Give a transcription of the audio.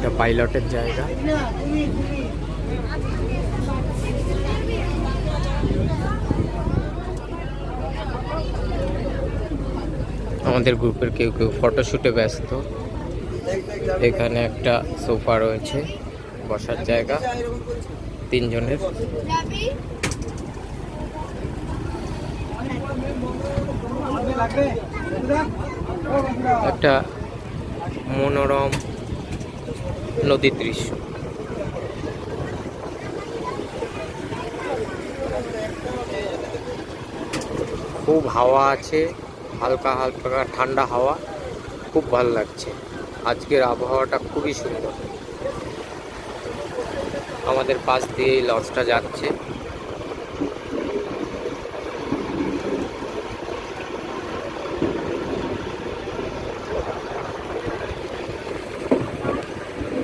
এটা পাইলটের জায়গা। আমাদের গ্রুপের কেউ কেউ ফটোশুটে ব্যস্ত। এখানে একটা সোফা রয়েছে, বসার জায়গা 3 জনের। একটা মনোরম নদীর দৃশ্য। খুব হাওয়া আছে, হালকা হালকা ঠান্ডা হাওয়া, খুব ভালো লাগছে। আজকের আবহাওয়াটা খুবই সুন্দর। আমাদের পাশ দিয়ে লঞ্চটা যাচ্ছে।